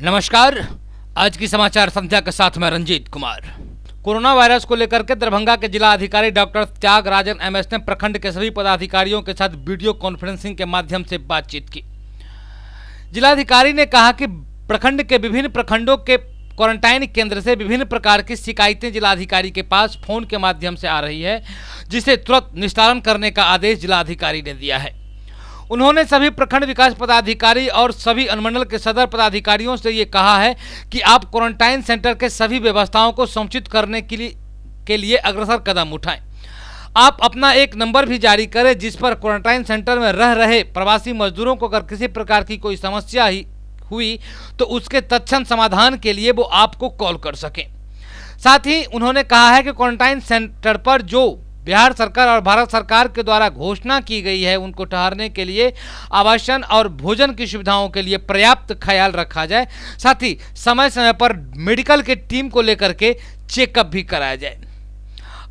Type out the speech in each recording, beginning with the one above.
नमस्कार, आज की समाचार संध्या के साथ मैं रंजीत कुमार। कोरोना वायरस को लेकर के दरभंगा के जिला अधिकारी डॉक्टर त्यागराजन एमएस ने प्रखंड के सभी पदाधिकारियों के साथ वीडियो कॉन्फ्रेंसिंग के माध्यम से बातचीत की। जिलाधिकारी ने कहा कि प्रखंड के विभिन्न प्रखंडों के क्वारंटाइन केंद्र से विभिन्न प्रकार की शिकायतें जिलाधिकारी के पास फोन के माध्यम से आ रही है, जिसे तुरंत निस्तारण करने का आदेश जिलाधिकारी ने दिया है। उन्होंने सभी प्रखंड विकास पदाधिकारी और सभी अनुमंडल के सदर पदाधिकारियों से ये कहा है कि आप क्वारंटाइन सेंटर के सभी व्यवस्थाओं को समुचित करने के लिए अग्रसर कदम उठाएं। आप अपना एक नंबर भी जारी करें जिस पर क्वारंटाइन सेंटर में रह रहे प्रवासी मजदूरों को अगर किसी प्रकार की कोई समस्या हुई तो उसके तत्क्षण समाधान के लिए वो आपको कॉल कर सकें। साथ ही उन्होंने कहा है कि क्वारंटाइन सेंटर पर जो बिहार सरकार और भारत सरकार के द्वारा घोषणा की गई है उनको ठहरने के लिए आवासन और भोजन की सुविधाओं के लिए पर्याप्त ख्याल रखा जाए। साथ ही समय समय पर मेडिकल के टीम को लेकर के चेकअप भी कराया जाए।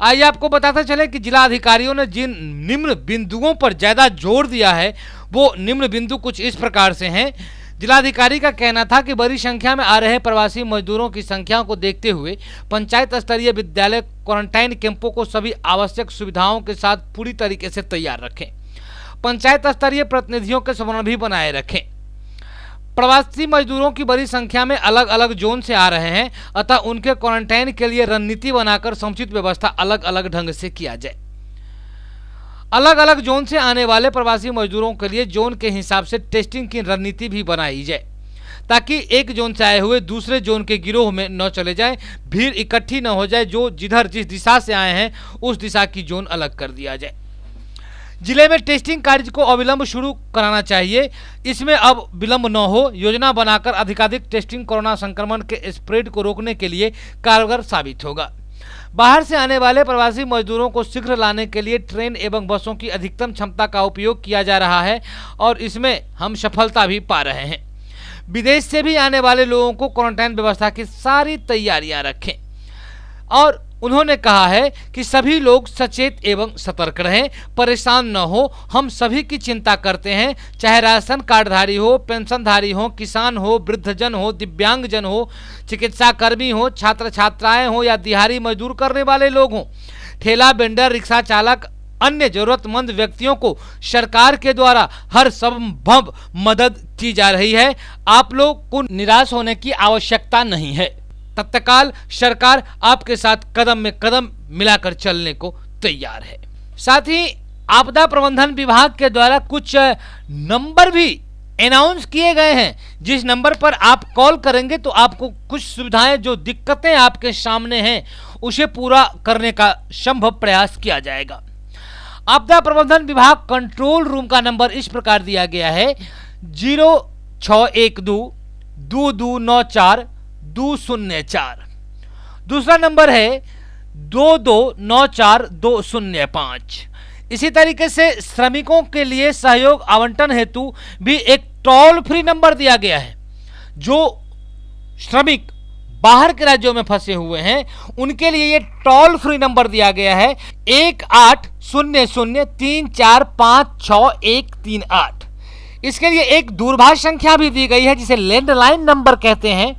आइए आपको बताते चले कि जिला अधिकारियों ने जिन निम्न बिंदुओं पर ज़्यादा जोर दिया है वो निम्न बिंदु कुछ इस प्रकार से हैं। जिलाधिकारी का कहना था कि बड़ी संख्या में आ रहे प्रवासी मजदूरों की संख्या को देखते हुए पंचायत स्तरीय विद्यालय क्वारंटाइन कैंपों को सभी आवश्यक सुविधाओं के साथ पूरी तरीके से तैयार रखें। पंचायत स्तरीय प्रतिनिधियों के समन्वय भी बनाए रखें। प्रवासी मजदूरों की बड़ी संख्या में अलग अलग जोन से आ रहे हैं, अतः उनके क्वारंटाइन के लिए रणनीति बनाकर समुचित व्यवस्था अलग अलग ढंग से किया जाए। अलग अलग जोन से आने वाले प्रवासी मजदूरों के लिए जोन के हिसाब से टेस्टिंग की रणनीति भी बनाई जाए ताकि एक जोन से आए हुए दूसरे जोन के गिरोह में न चले जाएं, भीड़ इकट्ठी न हो जाए। जो जिस दिशा से आए हैं उस दिशा की जोन अलग कर दिया जाए। जिले में टेस्टिंग कार्य को अविलंब शुरू कराना चाहिए। इसमें अब विलंब न हो, योजना बनाकर अधिकाधिक टेस्टिंग कोरोना संक्रमण के स्प्रेड को रोकने के लिए कारगर साबित होगा। बाहर से आने वाले प्रवासी मजदूरों को शीघ्र लाने के लिए ट्रेन एवं बसों की अधिकतम क्षमता का उपयोग किया जा रहा है और इसमें हम सफलता भी पा रहे हैं। विदेश से भी आने वाले लोगों को क्वारंटाइन व्यवस्था की सारी तैयारियां रखें और उन्होंने कहा है कि सभी लोग सचेत एवं सतर्क रहें, परेशान न हो। हम सभी की चिंता करते हैं, चाहे राशन कार्डधारी हो, पेंशनधारी हो, किसान हो, वृद्धजन हो, दिव्यांगजन हो, चिकित्सा कर्मी हो, छात्र छात्राएं हो या दिहाड़ी मजदूर करने वाले लोग हों, ठेला वेंडर, रिक्शा चालक, अन्य जरूरतमंद व्यक्तियों को सरकार के द्वारा हर संभव मदद की जा रही है। आप लोग को निराश होने की आवश्यकता नहीं है। तत्काल सरकार आपके साथ कदम में कदम मिलाकर चलने को तैयार है। साथ ही आपदा प्रबंधन विभाग के द्वारा कुछ नंबर भी अनाउंस किए गए हैं, जिस नंबर पर आप कॉल करेंगे तो आपको कुछ सुविधाएं, जो दिक्कतें आपके सामने हैं उसे पूरा करने का संभव प्रयास किया जाएगा। आपदा प्रबंधन विभाग कंट्रोल रूम का नंबर इस प्रकार दिया गया है 0612 2294 204। दूसरा नंबर है 2294-205। इसी तरीके से श्रमिकों के लिए सहयोग आवंटन हेतु भी एक टोल फ्री नंबर दिया गया है। जो श्रमिक बाहर के राज्यों में फंसे हुए हैं उनके लिए ये टोल फ्री नंबर दिया गया है 1800-3456138। इसके लिए एक दूरभाष संख्या भी दी गई है जिसे लैंडलाइन नंबर कहते हैं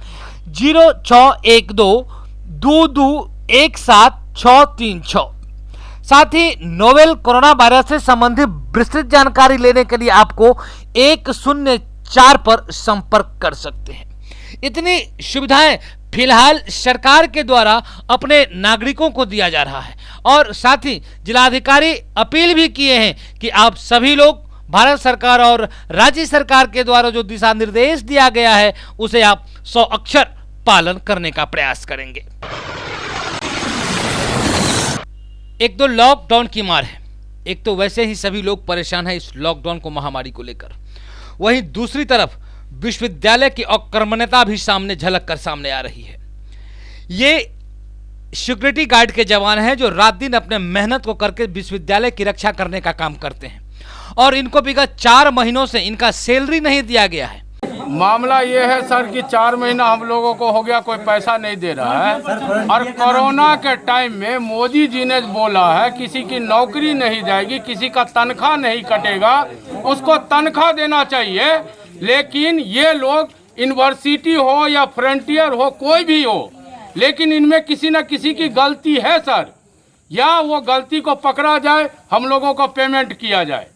0612-2217-636। साथ ही नोवेल कोरोना वायरस से संबंधित विस्तृत जानकारी लेने के लिए आपको 104 पर संपर्क कर सकते हैं। इतनी सुविधाएं फिलहाल सरकार के द्वारा अपने नागरिकों को दिया जा रहा है और साथ ही जिलाधिकारी अपील भी किए हैं कि आप सभी लोग भारत सरकार और राज्य सरकार के द्वारा जो दिशा निर्देश दिया गया है उसे आप 100 अक्षर पालन करने का प्रयास करेंगे। एक तो लॉकडाउन की मार है, एक तो वैसे ही सभी लोग परेशान हैं इस लॉकडाउन को महामारी को लेकर, वहीं दूसरी तरफ विश्वविद्यालय की अकर्मण्यता भी सामने झलक कर सामने आ रही है। ये सिक्योरिटी गार्ड के जवान हैं जो रात दिन अपने मेहनत को करके विश्वविद्यालय की रक्षा करने का काम करते हैं और इनको विगत 4 महीनों से इनका सैलरी नहीं दिया गया है। मामला ये है सर कि 4 महीना हम लोगों को हो गया, कोई पैसा नहीं दे रहा है। और कोरोना के टाइम में मोदी जी ने बोला है किसी की नौकरी नहीं जाएगी, किसी का तनख्वाह नहीं कटेगा, उसको तनख्वाह देना चाहिए। लेकिन ये लोग यूनिवर्सिटी हो या फ्रंटियर हो, कोई भी हो, लेकिन इनमें किसी न किसी की गलती है सर। या वो गलती को पकड़ा जाए, हम लोगों को पेमेंट किया जाए,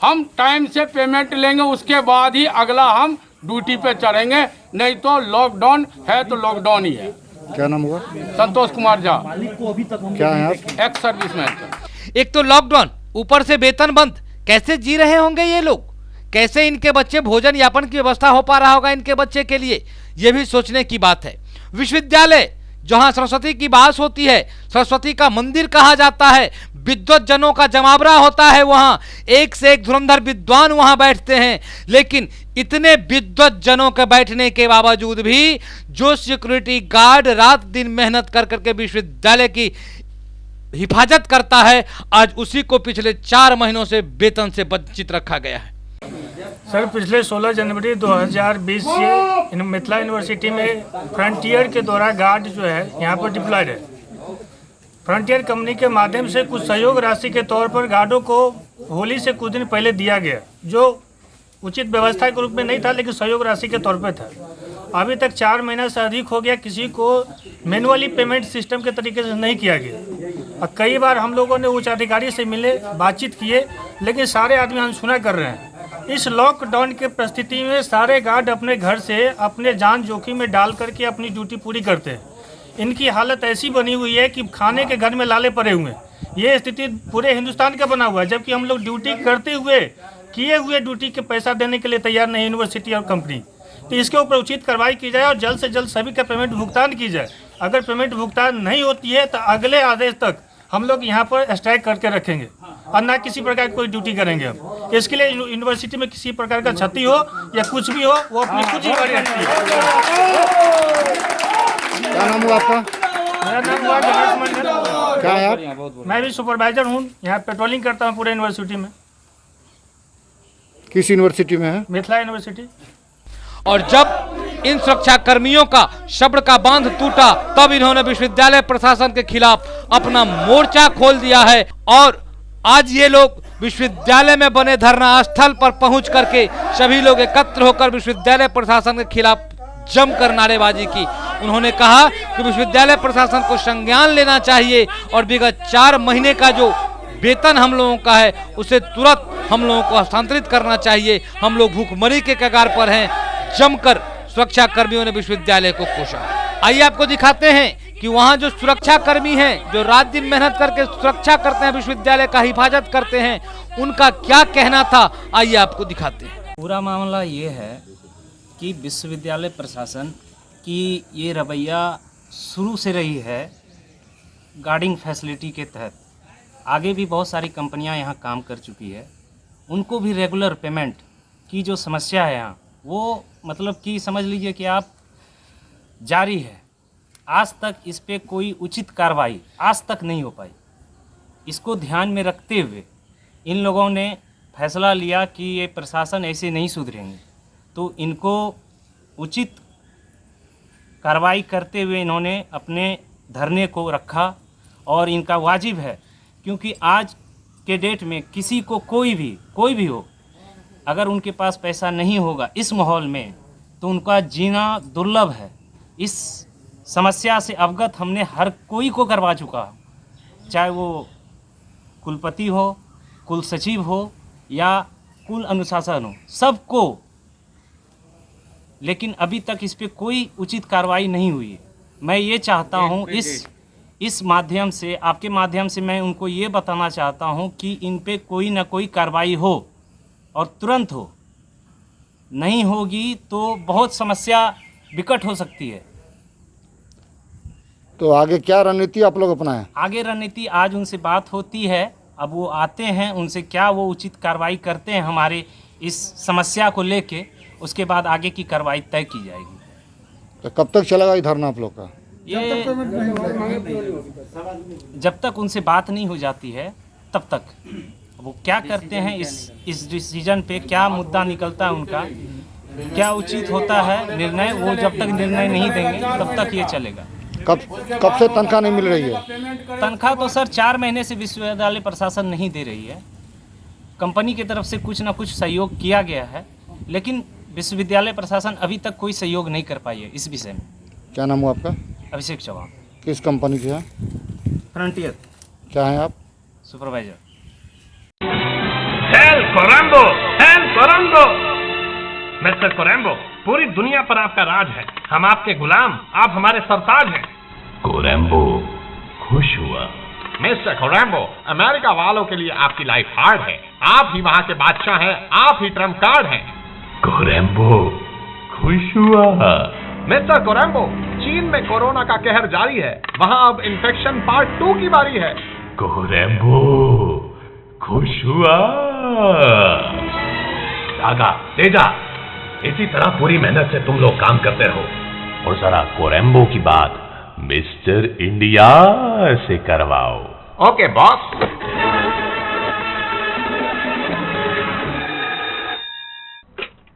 हम टाइम से पेमेंट लेंगे, उसके बाद ही अगला हम ड्यूटी पे चढ़ेंगे, नहीं तो लॉकडाउन है तो लॉकडाउन ही है। क्या नाम हुआ? संतोष कुमार झा, क्या है आप? Ex serviceman. एक तो लॉकडाउन, ऊपर से वेतन बंद, कैसे जी रहे होंगे ये लोग? कैसे इनके बच्चे भोजन यापन की व्यवस्था हो पा रहा होगा इनके बच्चे के लिए? ये भी सोचने की बात है। विश्वविद्यालय जहां सरस्वती की बात होती है, सरस्वती का मंदिर कहा जाता है, विद्वत जनों का जमावड़ा होता है, वहां एक से एक धुरंधर विद्वान वहां बैठते हैं, लेकिन इतने विद्वत जनों के बैठने के बावजूद भी जो सिक्योरिटी गार्ड रात दिन मेहनत कर करके विश्वविद्यालय की हिफाजत करता है, आज उसी को पिछले 4 महीनों से वेतन से वंचित रखा गया है। सर, पिछले 16 जनवरी 2020 से मिथिला यूनिवर्सिटी में फ्रंटियर के द्वारा गार्ड जो है यहाँ पर डिप्लॉयड है। फ्रंटियर कंपनी के माध्यम से कुछ सहयोग राशि के तौर पर गार्डों को होली से कुछ दिन पहले दिया गया, जो उचित व्यवस्था के रूप में नहीं था, लेकिन सहयोग राशि के तौर पर था। अभी तक 4 महीना से अधिक हो गया, किसी को मैनुअली पेमेंट सिस्टम के तरीके से नहीं किया गया। और कई बार हम लोगों ने उच्च अधिकारी से मिले, बातचीत किए, लेकिन सारे आदमी अनसुना कर रहे हैं। इस लॉकडाउन के परिस्थिति में सारे गार्ड अपने घर से अपने जान जोखिम में डाल करके अपनी ड्यूटी पूरी करते हैं। इनकी हालत ऐसी बनी हुई है कि खाने के घर में लाले पड़े हुए हैं। ये स्थिति पूरे हिंदुस्तान का बना हुआ है, जबकि हम लोग ड्यूटी करते हुए किए हुए ड्यूटी के पैसा देने के लिए तैयार नहीं यूनिवर्सिटी और कंपनी। तो इसके ऊपर उचित कार्रवाई की जाए और जल्द से जल्द सभी का पेमेंट भुगतान की जाए। अगर पेमेंट भुगतान नहीं होती है तो अगले आदेश तक हम लोग यहाँ पर स्ट्राइक करके रखेंगे और ना किसी प्रकार की कोई ड्यूटी करेंगे हम। इसके लिए यूनिवर्सिटी में किसी प्रकार का क्षति हो या कुछ भी हो, वो अपनी खुद जिम्मेदारी रखती है। क्या नाम हुआ आपका? मेरा नाम हुआ गणेश मंडल। क्या है आप? मैं भी सुपरवाइजर हूँ, यहाँ पेट्रोलिंग करता हूँ पूरे यूनिवर्सिटी में। किस यूनिवर्सिटी में है? मिथिला यूनिवर्सिटी। और जब इन सुरक्षा कर्मियों का शब्द का बांध टूटा, तब इन्होंने विश्वविद्यालय प्रशासन के खिलाफ अपना मोर्चा खोल दिया है। और आज ये लोग विश्वविद्यालय में बने धरना स्थल पर पहुंच करके सभी लोग एकत्र होकर विश्वविद्यालय प्रशासन के खिलाफ जमकर नारेबाजी की। उन्होंने कहा कि विश्वविद्यालय प्रशासन को संज्ञान लेना चाहिए और विगत 4 महीने का जो वेतन हम लोगों का है उसे तुरंत हम लोगों को हस्तांतरित करना चाहिए। हम लोग भूखमरी के कगार पर हैं। जमकर सुरक्षा कर्मियों ने विश्वविद्यालय को कोसा। आइए आपको दिखाते हैं कि वहाँ जो सुरक्षा कर्मी हैं, जो रात दिन मेहनत करके सुरक्षा करते हैं, विश्वविद्यालय का हिफाजत करते हैं, उनका क्या कहना था, आइए आपको दिखाते हैं। पूरा मामला ये है कि विश्वविद्यालय प्रशासन की ये रवैया शुरू से रही है गार्डिंग फैसिलिटी के तहत। आगे भी बहुत सारी कंपनियां यहाँ काम कर चुकी है, उनको भी रेगुलर पेमेंट की जो समस्या है यहाँ, वो मतलब कि समझ लीजिए कि आप जारी है। आज तक इस पे कोई उचित कार्रवाई आज तक नहीं हो पाई। इसको ध्यान में रखते हुए इन लोगों ने फैसला लिया कि ये प्रशासन ऐसे नहीं सुधरेंगे, तो इनको उचित कार्रवाई करते हुए इन्होंने अपने धरने को रखा। और इनका वाजिब है, क्योंकि आज के डेट में किसी को कोई भी हो, अगर उनके पास पैसा नहीं होगा इस माहौल में, तो उनका जीना दुर्लभ है। इस समस्या से अवगत हमने हर कोई को करवा चुका, चाहे वो कुलपति हो, कुल सचिव हो या कुल अनुशासन हो, सबको। लेकिन अभी तक इस पे कोई उचित कार्रवाई नहीं हुई है। मैं ये चाहता हूँ इस माध्यम से, आपके माध्यम से मैं उनको ये बताना चाहता हूँ कि इन पे कोई ना कोई कार्रवाई हो और तुरंत हो। नहीं होगी तो बहुत समस्या विकट हो सकती है। तो आगे क्या रणनीति आप लोग अपनाएं? आगे रणनीति आज उनसे बात होती है, अब वो आते हैं, उनसे क्या वो उचित कार्रवाई करते हैं हमारे इस समस्या को लेके, उसके बाद आगे की कार्रवाई तय की जाएगी। तो कब तक चलेगा ये धरना आप लोग का? ये जब तक उनसे बात नहीं हो जाती है तब तक। वो क्या करते हैं इस डिसीजन पे, क्या मुद्दा निकलता है उनका, क्या उचित होता है निर्णय, वो जब तक निर्णय नहीं देंगे तब तक ये चलेगा। कब से तनख्वाह नहीं मिल रही है? तनख्वाह तो सर 4 महीने से विश्वविद्यालय प्रशासन नहीं दे रही है। कंपनी की तरफ से कुछ ना कुछ सहयोग किया गया है, लेकिन विश्वविद्यालय प्रशासन अभी तक कोई सहयोग नहीं कर पाई है इस विषय में। क्या नाम हुआ आपका? अभिषेक चौहान, किस कंपनी के हैं? फ्रंटियर क्या हैं आप? Supervisor. Hail Korambo, hail Korambo. Mister Korambo, पूरी दुनिया पर आपका राज है, हम आपके गुलाम, आप हमारे सरताज हैं। कोरैम्बो खुश हुआ। मिस्टर कोरैम्बो, अमेरिका वालों के लिए आपकी लाइफ हार्ड है, आप ही वहां के बादशाह हैं, आप ही ट्रम्प कार्ड हैं। कोरैम्बो खुश हुआ। मिस्टर कोरैम्बो, चीन में कोरोना का कहर जारी है, वहां अब इन्फेक्शन पार्ट 2 की बारी है। कोरैम्बो खुश हुआ। आगा तेजा, इसी तरह पूरी मेहनत से तुम लोग काम करते रहो और जरा कोरैम्बो की बात मिस्टर इंडिया से करवाओ। Okay boss.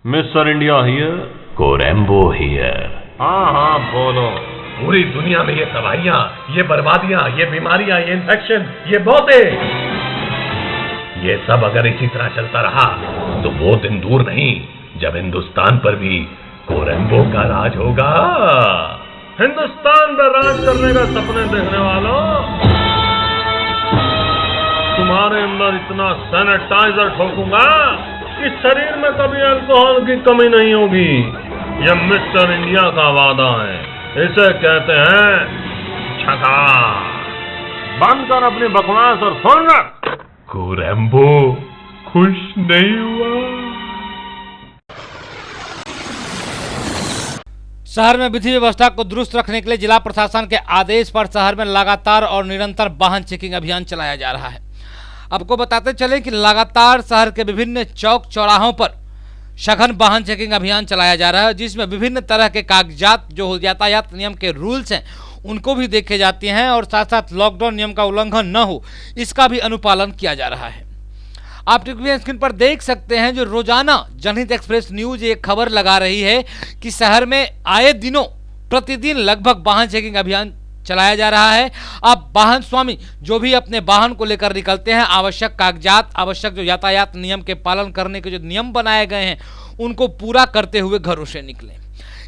Mister India here, Korambo here. हाँ बोलो। पूरी दुनिया में ये तबाहियां, ये बर्बादियां, ये बीमारियां, ये इन्फेक्शन, ये मौतें, ये सब अगर इसी तरह चलता रहा तो वो दिन दूर नहीं जब हिंदुस्तान पर भी कोरैम्बो का राज होगा। हिंदुस्तान पर राज करने का सपने देखने वालों, तुम्हारे अंदर इतना सैनिटाइजर ठोकूंगा कि शरीर में कभी अल्कोहल की कमी नहीं होगी। यह मिस्टर इंडिया का वादा है, इसे कहते हैं छका। बंद कर अपनी बकवास और सुन। कोरैम्बो खुश नहीं हुआ। शहर में विधि व्यवस्था को दुरुस्त रखने के लिए जिला प्रशासन के आदेश पर शहर में लगातार और निरंतर वाहन चेकिंग अभियान चलाया जा रहा है। आपको बताते चले कि लगातार शहर के विभिन्न चौक चौराहों पर सघन वाहन चेकिंग अभियान चलाया जा रहा है, जिसमें विभिन्न तरह के कागजात जो यातायात नियम के रूल्स हैं उनको भी देखे जाते हैं और साथ साथ लॉकडाउन नियम का उल्लंघन न हो इसका भी अनुपालन किया जा रहा है। आप टीवी स्क्रीन पर देख सकते हैं जो रोजाना जनहित एक्सप्रेस न्यूज एक खबर लगा रही है कि शहर में आए दिनों प्रतिदिन लगभग वाहन चेकिंग अभियान चलाया जा रहा है। अब वाहन स्वामी जो भी अपने वाहन को लेकर निकलते हैं, आवश्यक कागजात, आवश्यक जो यातायात नियम के पालन करने के जो नियम बनाए गए हैं उनको पूरा करते हुए घरों से निकलें।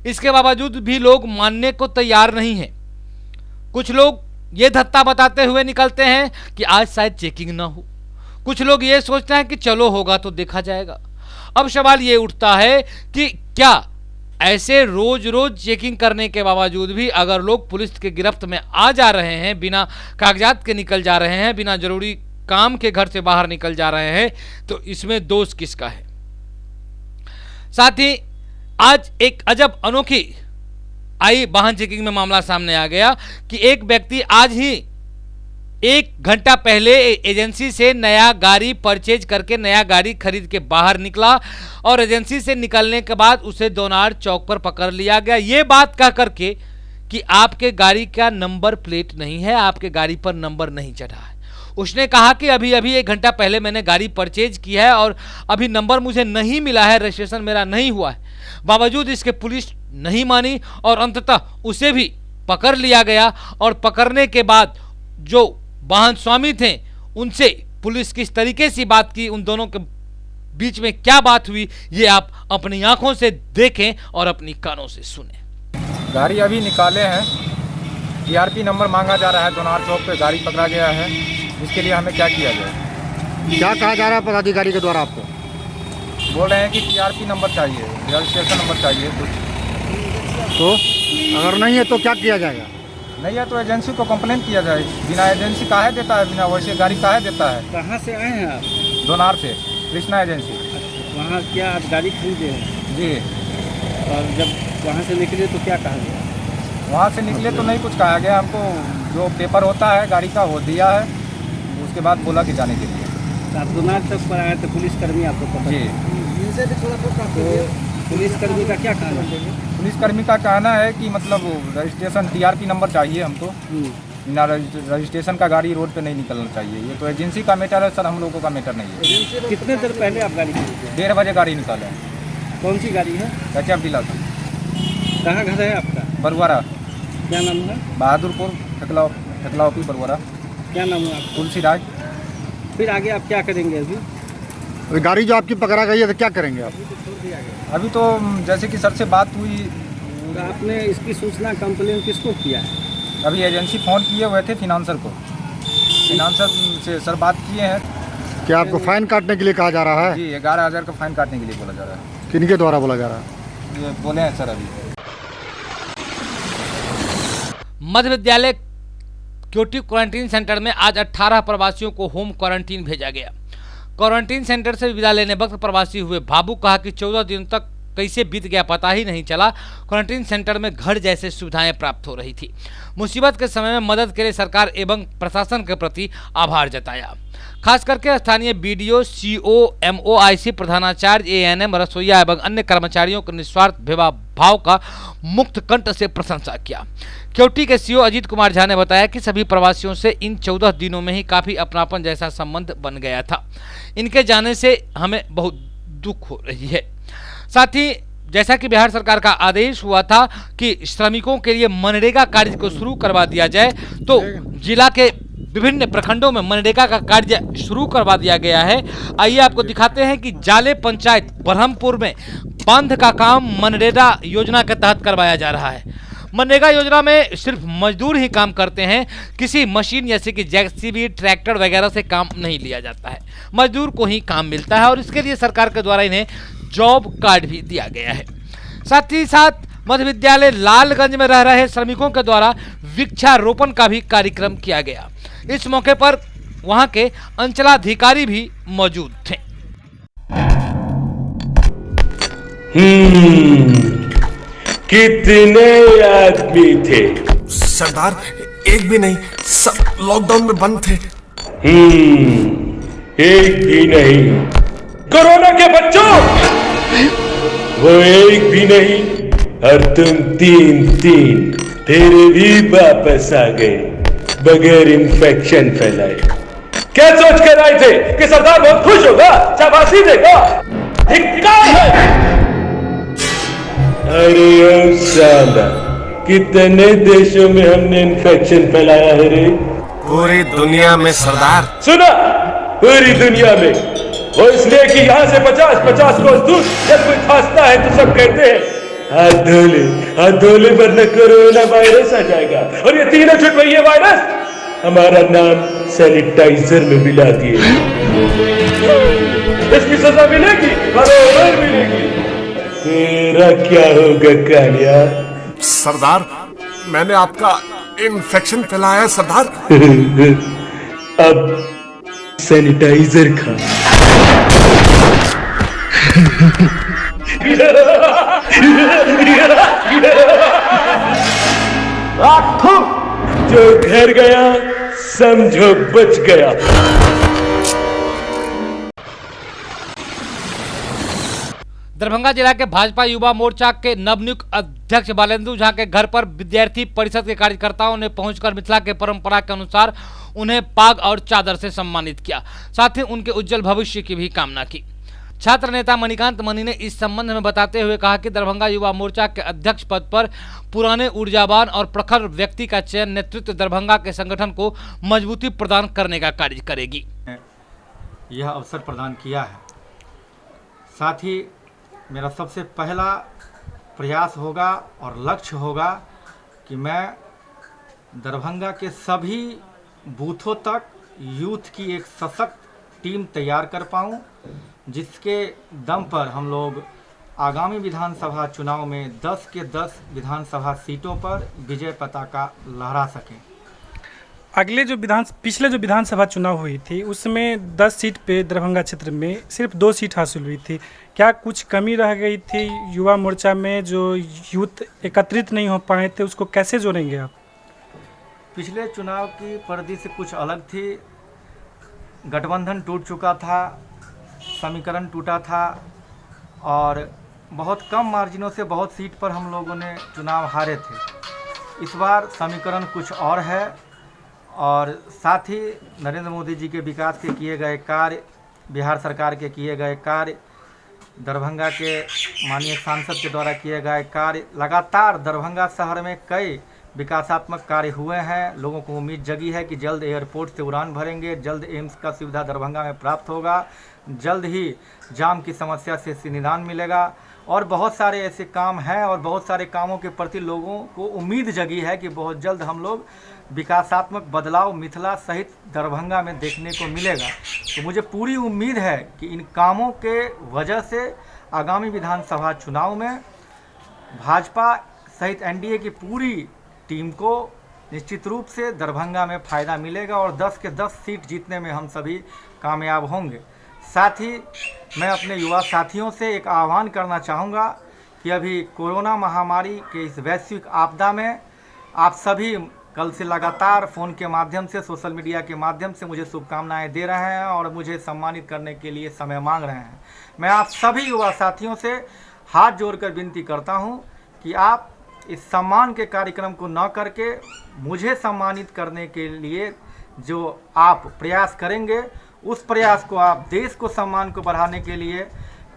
इसके बावजूद भी लोग मानने को तैयार नहीं है। कुछ लोग ये धत्ता बताते हुए निकलते हैं कि आज शायद चेकिंग ना हो, कुछ लोग ये सोचते हैं कि चलो होगा तो देखा जाएगा। अब सवाल ये उठता है कि क्या ऐसे रोज रोज चेकिंग करने के बावजूद भी अगर लोग पुलिस के गिरफ्त में आ जा रहे हैं, बिना कागजात के निकल जा रहे हैं, बिना जरूरी काम के घर से बाहर निकल जा रहे हैं, तो इसमें दोष किसका है? साथ ही आज एक अजब अनोखी आई वाहन चेकिंग में मामला सामने आ गया कि एक व्यक्ति आज ही 1 घंटा पहले एजेंसी से नया गाड़ी परचेज करके नया गाड़ी खरीद के बाहर निकला और एजेंसी से निकलने के बाद उसे दोनार चौक पर पकड़ लिया गया, ये बात कह करके कि आपके गाड़ी का नंबर प्लेट नहीं है, आपके गाड़ी पर नंबर नहीं चढ़ा है। उसने कहा कि अभी 1 घंटा पहले मैंने गाड़ी परचेज की है और अभी नंबर मुझे नहीं मिला है, रजिस्ट्रेशन मेरा नहीं हुआ है। बावजूद इसके पुलिस नहीं मानी और अंततः उसे भी पकड़ लिया गया और पकड़ने के बाद जो वाहन स्वामी थे उनसे पुलिस किस तरीके से बात की, उन दोनों के बीच में क्या बात हुई, ये आप अपनी आंखों से देखें और अपनी कानों से सुनें। गाड़ी अभी निकाले हैं, टीआरपी नंबर मांगा जा रहा है, दोनार चौक पे गाड़ी पकड़ा गया है, इसके लिए हमें क्या किया जाए? क्या कहा जा रहा है पदाधिकारी के द्वारा आपको? बोल रहे हैं कि टीआरपी नंबर चाहिए, रजिस्ट्रेशन नंबर चाहिए कुछ। तो अगर नहीं है तो क्या किया जाएगा? नहीं है तो एजेंसी को कंप्लेन किया जाए। बिना एजेंसी काहे देता है, बिना वैसे गाड़ी काहे देता है? कहाँ से आए हैं आप? दोनार से, कृष्णा एजेंसी। वहाँ क्या आप गाड़ी खरीदे हैं? जी। और जब वहाँ से निकले तो क्या कहा गया? वहाँ से निकले तो नहीं कुछ कहा गया, हमको जो पेपर होता है गाड़ी का वो दिया है, उसके बाद बोला कि जाने के लिए। तो आप दोनार चौक पर आए थे, पुलिसकर्मी आपको पकड़? जी। तो पुलिसकर्मी का क्या कहना है? पुलिसकर्मी का कहना है कि मतलब रजिस्ट्रेशन टीआरपी नंबर चाहिए हमको, बिना रजिस्ट्रेशन का गाड़ी रोड पे नहीं निकलना चाहिए। ये तो एजेंसी का मैटर है सर, हम लोगों का मैटर नहीं है। कितने देर पहले आप गाड़ी खरीदे? 1:30 बजे गाड़ी निकाले हैं। कौन सी गाड़ी है? HF dealer. कहाँ घर है आपका? बरुआरा। क्या नाम है? बहादुरपुर ठकलाओपी बरुआरा। क्या नाम है आपका? तुलसी राज। फिर आगे आप क्या करेंगे? अभी अभी गाड़ी जो आपकी पकड़ा गई है तो क्या करेंगे आप? अभी तो जैसे कि सर से बात हुई, तो आपने इसकी सूचना कंप्लेन किसको किया है? अभी एजेंसी फ़ोन किए हुए थे फिनांसर को, फिनांसर से सर बात किए हैं। क्या आपको फाइन काटने के लिए कहा जा रहा है? जी 11,000 का फाइन काटने के लिए बोला जा रहा है। किनके द्वारा बोला जा रहा है? ये बोले हैं सर अभी। मध्य विद्यालय क्योटी क्वारंटीन सेंटर में आज 18 प्रवासियों को होम क्वारंटीन भेजा गया। क्वारंटीन सेंटर से विदा लेने वक्त प्रवासी हुए भावुक। कहा कि 14 दिनों तक कैसे बीत गया पता ही नहीं चला। क्वारंटीन सेंटर में घर जैसे सुविधाएं प्राप्त हो रही थी। मुसीबत के समय में मदद के लिए सरकार एवं प्रशासन के प्रति आभार जताया। खास करके स्थानीय बीडीओ, सीओ, एमओआईसी, प्रधानाचार्य, एएनएम, रसोईया एवं अन्य कर्मचारियों के निस्वार्थ भाव का मुक्त कंठ से प्रशंसा किया। क्योटी के सीओ अजीत कुमार झा ने बताया कि सभी प्रवासियों से इन 14 दिनों में ही काफी अपनापन जैसा संबंध बन गया था। इनके जाने से हमें बहुत दुख हो रही है। साथ ही जैसा कि बिहार सरकार का आदेश हुआ था कि श्रमिकों के लिए मनरेगा कार्य को शुरू करवा दिया जाए, तो जिला के विभिन्न प्रखंडों में मनरेगा का कार्य शुरू करवा दिया गया है। आइए आपको दिखाते हैं कि जाले पंचायत ब्रह्मपुर में बांध का काम मनरेगा योजना के तहत करवाया जा रहा है। मनरेगा योजना में सिर्फ मजदूर ही काम करते हैं। किसी मशीन जैसे कि जेसीबी, ट्रैक्टर वगैरह से काम नहीं लिया जाता है। मजदूर को ही काम मिलता है और इसके लिए सरकार के द्वारा इन्हें जॉब कार्ड भी दिया गया है। साथ ही साथ मध्य विद्यालय लालगंज में रह रहे श्रमिकों के द्वारा वृक्षारोपण का भी कार्यक्रम किया गया। इस मौके पर वहां के अंचलाधिकारी भी मौजूद थे। कितने आदमी थे? सरदार एक भी नहीं, सब लॉकडाउन में बंद थे। एक भी नहीं। कोरोना के बच्चों, वो एक भी नहीं और तुम तीन तेरे भी वापस आ गए बगैर इन्फेक्शन फैलाए। क्या सोच कर आए थे कि सरदार बहुत खुश होगा, शाबाशी देगा? धिक्कार है। अरे साला, कितने देशों में हमने इन्फेक्शन फैलाया है रे? पूरी दुनिया में सरदार। सुना, पूरी दुनिया में। वो इसलिए कि यहाँ से 50 कोस दूर जब कोई खांसता है तो सब कहते हैं हाथ धो ले वरना कोरोना वायरस आ जाएगा। और ये तीनों छुटवैये वायरस हमारा नाम सैनिटाइजर में मिला दिए। इसकी सजा मिलेगी, बराबर मिलेगी। तेरा क्या होगा कालिया? सरदार, मैंने आपका इन्फेक्शन फैलाया सरदार। अब सैनिटाइजर खा। जो घर गया समझो बच गया। दरभंगा जिला के भाजपा युवा मोर्चा के नवनियुक्त अध्यक्ष बालेंदु झा के घर पर विद्यार्थी परिषद के कार्यकर्ताओं ने पहुंचकर मिथिला के परंपरा के अनुसार उन्हें पाग और चादर से सम्मानित किया। साथ ही उनके उज्जवल भविष्य की भी कामना की। छात्र नेता मणिकांत मनी ने इस संबंध में बताते हुए कहा कि दरभंगा युवा मोर्चा के अध्यक्ष पद पर पुराने ऊर्जावान और प्रखर व्यक्ति का चयन नेतृत्व दरभंगा के संगठन को मजबूती प्रदान करने का कार्य करेगी। यह अवसर प्रदान किया है। साथ ही मेरा सबसे पहला प्रयास होगा और लक्ष्य होगा कि मैं दरभंगा के सभी बूथों तक यूथ की एक सशक्त टीम तैयार कर पाऊं, जिसके दम पर हम लोग आगामी विधानसभा चुनाव में 10 के 10 विधानसभा सीटों पर विजय पताका लहरा सकें। पिछले जो विधानसभा चुनाव हुई थी उसमें 10 सीट पे दरभंगा क्षेत्र में सिर्फ 2 सीट हासिल हुई थी। क्या कुछ कमी रह गई थी युवा मोर्चा में, जो यूथ एकत्रित नहीं हो पाए थे, उसको कैसे जोड़ेंगे आप? पिछले चुनाव की परिधि से कुछ अलग थी। गठबंधन टूट चुका था, समीकरण टूटा था और बहुत कम मार्जिनों से बहुत सीट पर हम लोगों ने चुनाव हारे थे। इस बार समीकरण कुछ और है और साथ ही नरेंद्र मोदी जी के विकास के किए गए कार्य, बिहार सरकार के किए गए कार्य, दरभंगा के माननीय सांसद के द्वारा किए गए कार्य, लगातार दरभंगा शहर में कई विकासात्मक कार्य हुए हैं। लोगों को उम्मीद जगी है कि जल्द एयरपोर्ट से उड़ान भरेंगे, जल्द एम्स का सुविधा दरभंगा में प्राप्त होगा, जल्द ही जाम की समस्या से निदान मिलेगा। और बहुत सारे ऐसे काम हैं और बहुत सारे कामों के प्रति लोगों को उम्मीद जगी है कि बहुत जल्द हम लोग विकासात्मक बदलाव मिथिला सहित दरभंगा में देखने को मिलेगा। तो मुझे पूरी उम्मीद है कि इन कामों के वजह से आगामी विधानसभा चुनाव में भाजपा सहित एनडीए की पूरी टीम को निश्चित रूप से दरभंगा में फ़ायदा मिलेगा और 10 के 10 सीट जीतने में हम सभी कामयाब होंगे। साथ ही मैं अपने युवा साथियों से एक आह्वान करना चाहूँगा कि अभी कोरोना महामारी के इस वैश्विक आपदा में आप सभी कल से लगातार फ़ोन के माध्यम से, सोशल मीडिया के माध्यम से मुझे शुभकामनाएं दे रहे हैं और मुझे सम्मानित करने के लिए समय मांग रहे हैं। मैं आप सभी युवा साथियों से हाथ जोड़कर विनती करता हूं कि आप इस सम्मान के कार्यक्रम को न करके मुझे सम्मानित करने के लिए जो आप प्रयास करेंगे, उस प्रयास को आप देश को सम्मान को बढ़ाने के लिए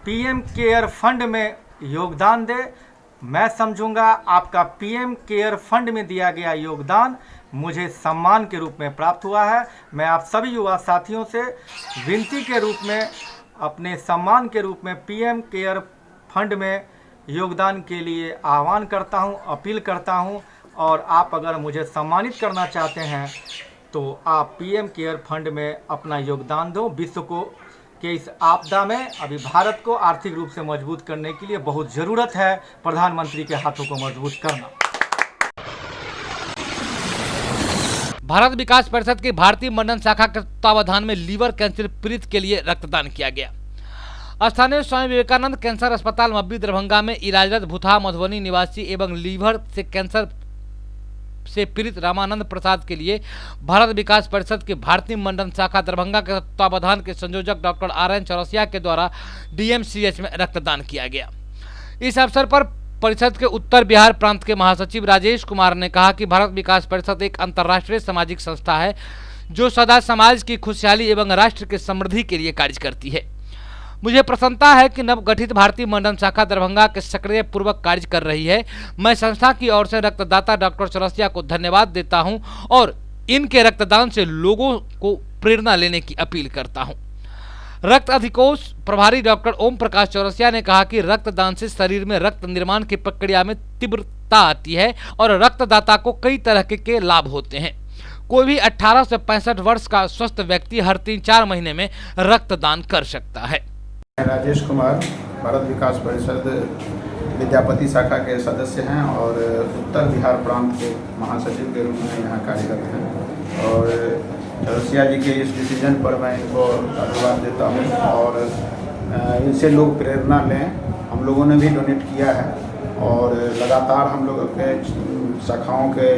पीएम केयर फंड में योगदान दें। मैं समझूंगा आपका पीएम केयर फंड में दिया गया योगदान मुझे सम्मान के रूप में प्राप्त हुआ है। मैं आप सभी युवा साथियों से विनती के रूप में, अपने सम्मान के रूप में पीएम केयर फंड में योगदान के लिए आह्वान करता हूं, अपील करता हूं। और आप अगर मुझे सम्मानित करना चाहते हैं तो आप पीएम केयर फंड में अपना योगदान दो। विश्व को कि इस आपदा में अभी भारत को आर्थिक रूप से मजबूत करने के लिए बहुत ज़रूरत है प्रधानमंत्री के हाथों को मजबूत करना। भारत विकास परिषद की भारतीय मंडल शाखा के तत्वावधान में लीवर कैंसर पीड़ित के लिए रक्तदान किया गया। स्थानीय स्वामी विवेकानंद कैंसर अस्पताल मब्बी दरभंगा में इलाजरत भूतहा मधुबनी निवासी एवं लीवर से कैंसर से पीड़ित रामानंद प्रसाद के लिए भारत विकास परिषद के भारतीय मंडल शाखा दरभंगा के तत्वावधान के संयोजक डॉक्टर RN चौरसिया के द्वारा DMCH में रक्तदान किया गया। इस अवसर पर परिषद के उत्तर बिहार प्रांत के महासचिव राजेश कुमार ने कहा कि भारत विकास परिषद एक अंतर्राष्ट्रीय सामाजिक संस्था है जो सदा समाज की खुशहाली एवं राष्ट्र के समृद्धि के लिए कार्य करती है। मुझे प्रसन्नता है कि नवगठित भारतीय मंडल शाखा दरभंगा के सक्रिय पूर्वक कार्य कर रही है। मैं संस्था की ओर से रक्तदाता डॉक्टर चौरसिया को धन्यवाद देता हूं और इनके रक्तदान से लोगों को प्रेरणा लेने की अपील करता हूं। रक्त अधिकोष प्रभारी डॉक्टर ओम प्रकाश चौरसिया ने कहा कि रक्तदान से शरीर में रक्त निर्माण की प्रक्रिया में तीव्रता आती है और रक्तदाता को कई तरह के लाभ होते हैं। कोई भी 18 से 65 वर्ष का स्वस्थ व्यक्ति हर 3-4 महीने में रक्तदान कर सकता है। राजेश कुमार भारत विकास परिषद विद्यापति शाखा के सदस्य हैं और उत्तर बिहार प्रांत के महासचिव के रूप में यहाँ कार्यरत हैं। और चौरसिया जी के इस डिसीजन पर मैं इनको धन्यवाद देता हूँ और इनसे लोग प्रेरणा लें। हम लोगों ने भी डोनेट किया है और लगातार हम लोगों के शाखाओं के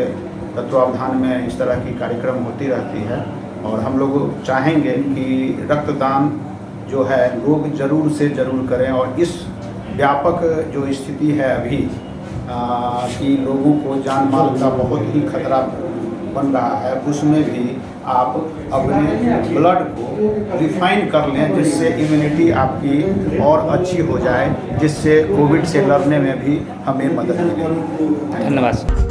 तत्वावधान में इस तरह की कार्यक्रम होती रहती है और हम लोग चाहेंगे कि रक्तदान जो है लोग ज़रूर से ज़रूर करें। और इस व्यापक जो स्थिति है अभी कि लोगों को जान माल का बहुत ही खतरा बन रहा है, उसमें भी आप अपने ब्लड को रिफाइन कर लें जिससे इम्यूनिटी आपकी और अच्छी हो जाए, जिससे कोविड से लड़ने में भी हमें मदद मिलेगी। धन्यवाद।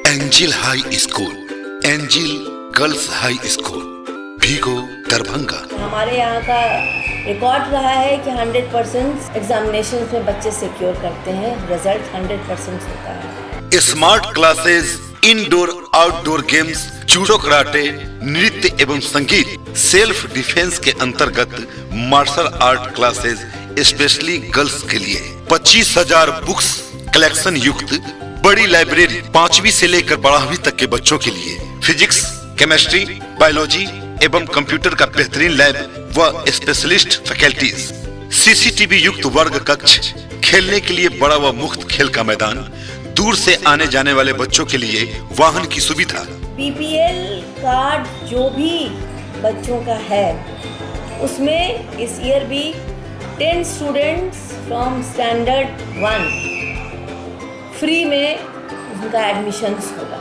Angel high school, angel girls high school Bhigo Darbhanga. हमारे यहाँ का रिकॉर्ड रहा है कि 100% एग्जामिनेशन में बच्चे सिक्योर करते हैं, रिजल्ट 100% होता है। Smart classes, indoor outdoor games, judo karate, नृत्य एवं संगीत, सेल्फ डिफेंस के अंतर्गत martial art classes specially girls के लिए 25,000 बुक्स कलेक्शन युक्त बड़ी लाइब्रेरी 5वीं से लेकर 12वीं तक के बच्चों के लिए, फिजिक्स, केमिस्ट्री, बायोलॉजी एवं कंप्यूटर का बेहतरीन लैब व स्पेशलिस्ट फैकल्टीज, सीसीटीवी युक्त वर्ग कक्ष, खेलने के लिए बड़ा व मुफ्त खेल का मैदान, दूर से आने जाने वाले बच्चों के लिए वाहन की सुविधा। बीपीएल कार्ड जो भी बच्चों का है उसमें इस ईयर भी 10 स्टूडेंट्स फ्रॉम स्टैंडर्ड 1 फ्री में उनका एडमिशन्स होगा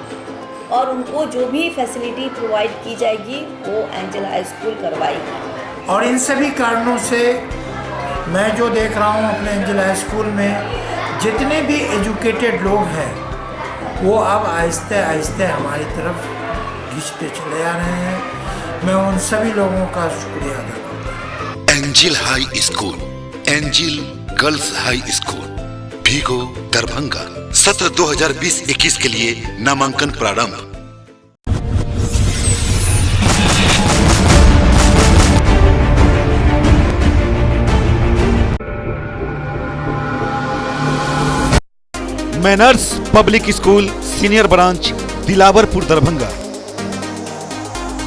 और उनको जो भी फैसिलिटी प्रोवाइड की जाएगी वो एंजल हाई स्कूल करवाएगी। और इन सभी कारणों से मैं जो देख रहा हूँ अपने एंजल हाई स्कूल में जितने भी एजुकेटेड लोग हैं वो अब आहिस्ते आहिस्ते हमारी तरफ खींचते चले आ रहे हैं। मैं उन सभी लोगों का शुक्रिया अदा करता हूँ। Angel high school, angel girls high school, Bhigo Darbhanga. सत्र 2020-21 के लिए नामांकन प्रारंभ। Manners public school senior branch Dilawarpur Darbhanga.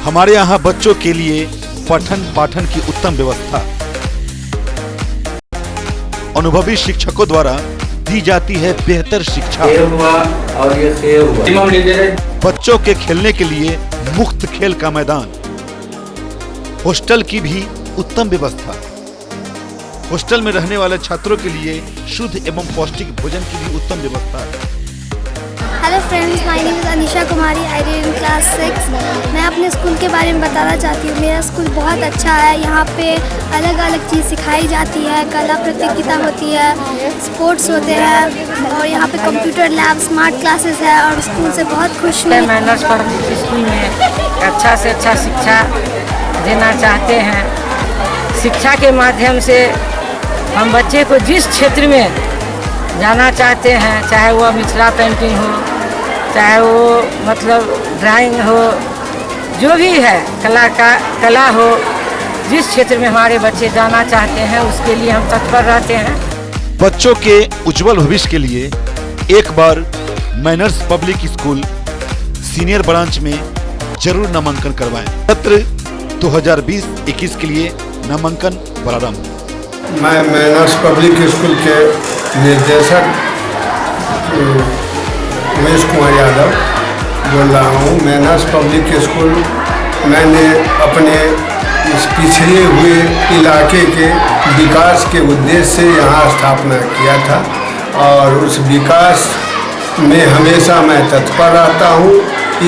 हमारे यहाँ बच्चों के लिए पठन पाठन की उत्तम व्यवस्था, अनुभवी शिक्षकों द्वारा दी जाती है बेहतर शिक्षा। और ये बच्चों के खेलने के लिए मुफ्त खेल का मैदान, हॉस्टल की भी उत्तम व्यवस्था, हॉस्टल में रहने वाले छात्रों के लिए शुद्ध एवं पौष्टिक भोजन की भी उत्तम व्यवस्था है। Hello friends, my name is Anisha Kumari, I read in class 6। मैं अपने स्कूल के बारे में बताना चाहती हूँ। मेरा स्कूल बहुत अच्छा है। यहाँ पे अलग अलग चीज़ सिखाई जाती है, कला प्रतियोगिता होती है, स्पोर्ट्स होते हैं और यहाँ पे कंप्यूटर लैब, स्मार्ट क्लासेस है और स्कूल से बहुत खुश हूँ। मैनर्स पब्लिक स्कूल में अच्छा से अच्छा शिक्षा देना चाहते हैं। शिक्षा के माध्यम से हम बच्चे को जिस क्षेत्र में जाना चाहते हैं, चाहे वो मिथिला पेंटिंग हो, चाहे वो मतलब ड्राइंग हो, जो भी है कला हो, जिस क्षेत्र में हमारे बच्चे जाना चाहते हैं उसके लिए हम तत्पर रहते हैं। बच्चों के उज्जवल भविष्य के लिए एक बार manners public school senior branch में जरूर नामांकन करवाएं। सत्र 2020-21 के लिए नामांकन प्रारंभ। मैं मैनर्स पब्लिक स्कूल के निर्देशक उमेश कुमार यादव बोल रहा हूँ। मैनर्स पब्लिक स्कूल मैंने अपने इस पिछड़े हुए इलाके के विकास के उद्देश्य से यहाँ स्थापना किया था और उस विकास में हमेशा मैं तत्पर रहता हूँ।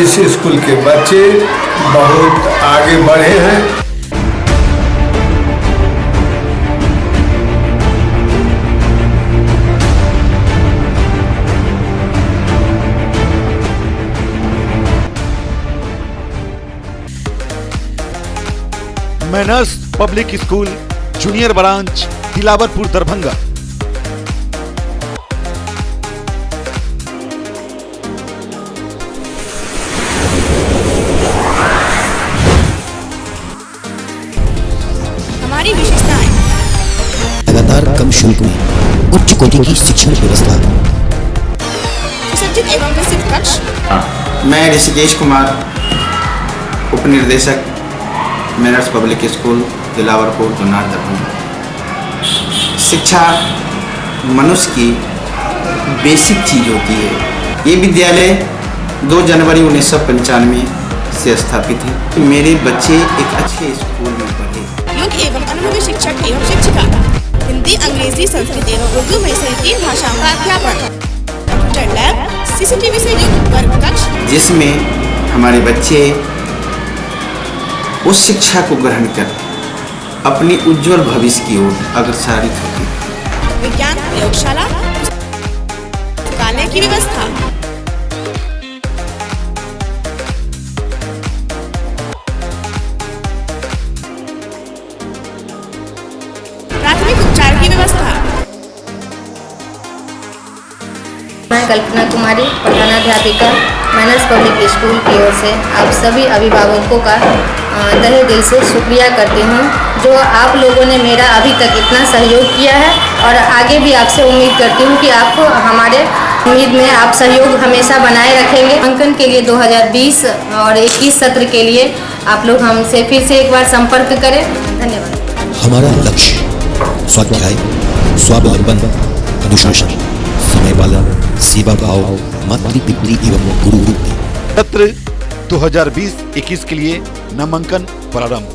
इस स्कूल के बच्चे बहुत आगे बढ़े हैं। Manners public school junior branch Dilawarpur Darbhanga. हमारी विशेषताएं लगातार कम शुल्क में उच्च कोटि की शिक्षण व्यवस्था। सुसज्जित एवं विस्तृत कक्ष। मैं ऋषिकेश कुमार, उप निर्देशक manners public school Dilawarpur Junnar Darbhanga. शिक्षा मनुष्य की बेसिक चीज़ होती है। ये विद्यालय 2 जनवरी 1995 से स्थापित है। मेरे बच्चे एक अच्छे स्कूल में पढ़े। योग्य एवं अनुभवी शिक्षक एवं शिक्षिका, हिंदी, अंग्रेजी, संस्कृत एवं उर्दू में से 3 भाषाओं का अध्यापन, कंप्यूटर लैब, सीसीटीवी से युक्त वर्ग कक्ष, जिसमें हमारे बच्चे उस शिक्षा को ग्रहण कर अपनी उज्जवल भविष्य की ओर अग्रसरित होती है। विज्ञान प्रयोगशाला, पुस्तकालय की व्यवस्था, मैं Kalpana Kumari, प्रधानाध्यापिका, manners public school की ओर से आप सभी अभिभावकों का तहे दिल से शुक्रिया करती हूँ, जो आप लोगों ने मेरा अभी तक इतना सहयोग किया है और आगे भी आपसे उम्मीद करती हूँ कि आप हमारे उम्मीद में आप सहयोग हमेशा बनाए रखेंगे। अंकन के लिए 2020 और 21 सत्र के लिए आप लोग हमसे फिर से एक बार संपर्क करें। धन्यवाद। हमारा लक्ष्य स्वाध्याय, स्वावलंबन, अनुशासन, समय पालन, सेवा भाव, मातृ पितृ एवं गुरु। सत्र 2020-21 के लिए नामांकन प्रारंभ।